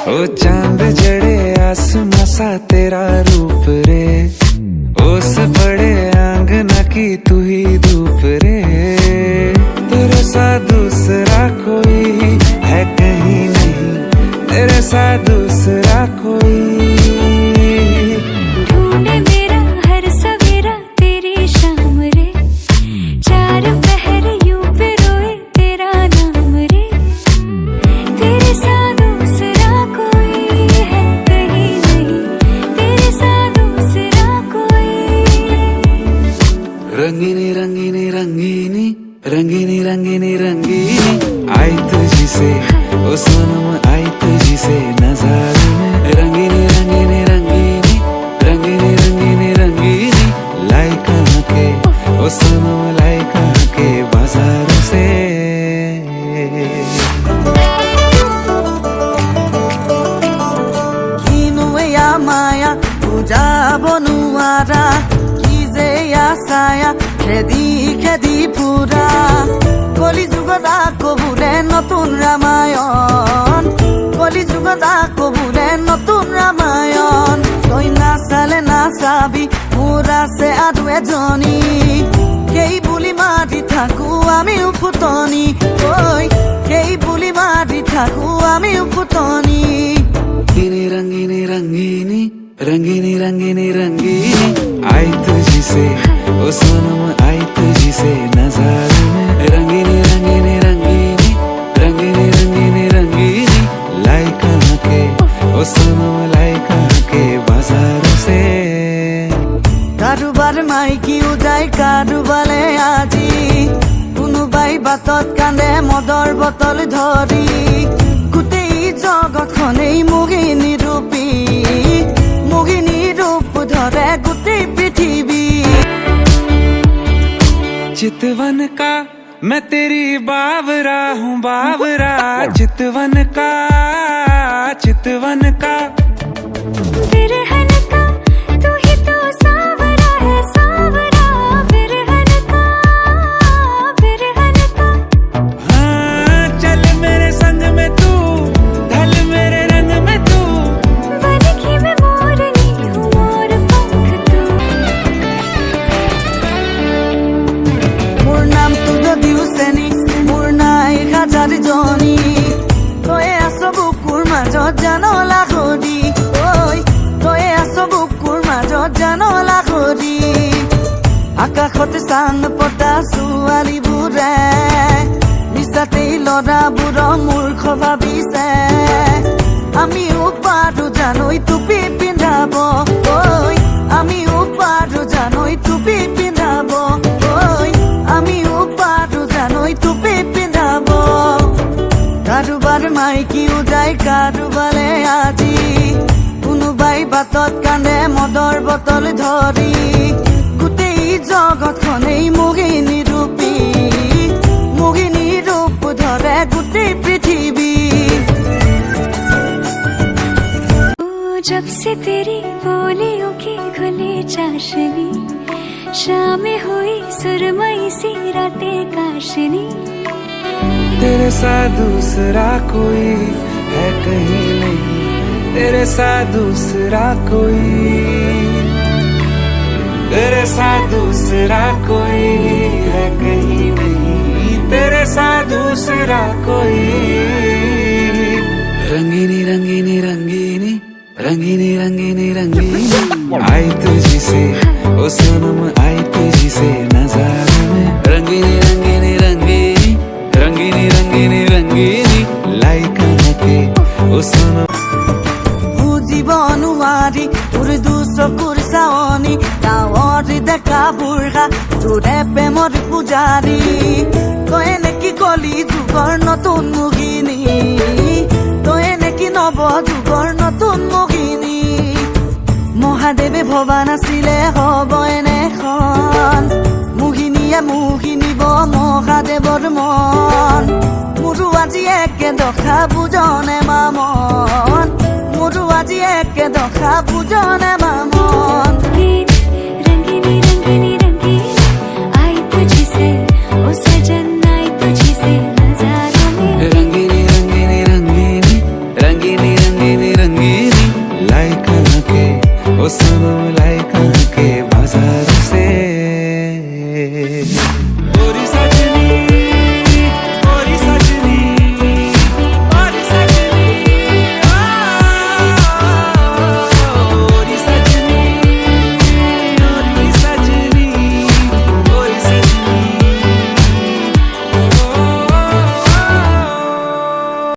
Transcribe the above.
ओ चांद जड़े आसमां सा तेरा रूप रे, ओस बड़े आंगना की तू ही धूप रे। तेरे सा दूसरा कोई है कहीं नहीं, तेरे सा दूसरा कोई। ढूंढे मेरा हर सवेरा तेरी शाम रे, चार पहर यूं पे रोए तेरा नाम रे। तेरे सा दूसरा कोई है कहीं नहीं, तेरे सा दूसरा कोई। रंगीनी रंगीनी रंगीनी रंगीनी रंगीनी रंगीनी आई तुझी से, ओ सनम आई तुझी से नज़ारे में। रंगीनी रंगीनी रंगीनी रंगीनी रंगीनी रंगीनी लाई कहाँ के, ओ सनम लाई कहाँ के बाजारों से। কিনুয়া মায়া বুঝাব নোৱাৰা, কি যে আছায়া খেদি খেদি ফুৰা। কলি যুগত আকৌ বোলে নতুন ৰামায়ণ, কলি যুগত আকৌ বোলে নতুন ৰামায়ণ। তই নাচালে নাচাবি মোৰ আছে আৰু এজনী, সেই বুলি মাতি থাকো আমিও ফুটনি। ঐ সেই বুলি মাতি থাকো আমিও ফুটনি। रंगीनी रंगीनी रंगीनी रंगीनी रंगीनी रंगीनी आई तुझी से, ओ सनम आई तुझी से नज़ारे में। रंगीनी रंगीनी रंगीनी रंगीनी रंगीनी रंगीनी लाई कहाँ के, ओ सनम लाई कहाँ के बाजारों से। কাৰোবাৰ মাইকীও যায় কাৰোবালে আজি, কোনোবাই বাটত কান্দে মদৰ বটল ধৰি। গোটেই জগতখনেই মোহিনী ৰূপী, মোহিনী ৰূপ ধৰে গোটেই পৃথিৱী। चितवन का मैं तेरी बावरा हूँ बावरा, चितवन का चितवन का। बिरहन का तू ही तो सावरा है सावरा, बिरहन का बिरहन का। हाँ चल मेरे संग में तू, ढल मेरे रंग में तू। बनगी मैं मोरनी हूँ मोर पंख तू। মোৰ নামটো যদিও চেনি মোৰ নাই হাজাৰ জনী, তই আছ বুকুৰ মাজত জান লাগৰি। ঐ তই আছ বুকুৰ মাজত জান লাগৰি। আকাশত চান পতা ছোৱালীবোৰে মিছাতেই ল'ৰাবোৰক মূৰ্খ ভাবিছে। আমিও পাৰো জানৈ টুপি পিন্ধাব, ঐ আমিও পাৰো জানৈ টুপি পিন্ধাব। ঐ আমিও পাৰো জানৈ টুপি পিন্ধাব। কাৰোবাৰ মাইকীও যায় কাৰোবালে আজি, কোনোবাই বাটত কান্দে মদৰ বটল ধৰি। গোটেই জগতখনেই মোহিনী ৰূপী, মোহিনী ৰূপ ধৰে গোটেই পৃথিৱী। जब से तेरी बोलियों की खुली चाशनी, शाम हुई सुरमई सी रातें काशनी। तेरे सा दूसरा कोई है कहीं नहीं, तेरे सा दूसरा कोई। तेरे सा दूसरा कोई है कहीं नहीं, तेरे सा दूसरा कोई। रंगीनी रंगीनी रंगीनी रंगीनी रंगीनी रंगीनी आई तुझी से, ओ सनम आई तुझी से नज़ारे में। रंगीनी रंगीनी रंगीनी रंगीनी रंगीनी रंगीनी लाई कहाँ के, ओ सनम। বুজিব নোৱাৰি তোৰ দুচকুৰ চাৱনি, ডাৱৰ ডেকা বুঢ়া তোৰে প্ৰেমৰ পূজাৰী। তই নেকি কলি যুগৰ নতুন মোহিনী, তই নেকি নৱ যুগৰ নতুন মোহিনী। মহাদেৱে ভবা নাছিলে হ'ব এনেখন, মোহিনীয়ে মোহিনীব মহাদেৱৰ মন। মোৰো আজি একে দশা বুজনে মামন, মোৰো আজি একে দশা বুজনে মামন। रंगीनी रंगीनी रंगीनी आई तुझी से, ओ सजन आई तुझी से नज़ारों में। रंगीनी रंगीनी रंगीनी रंगीनी रंगीनी ओ सनम लाई कहानी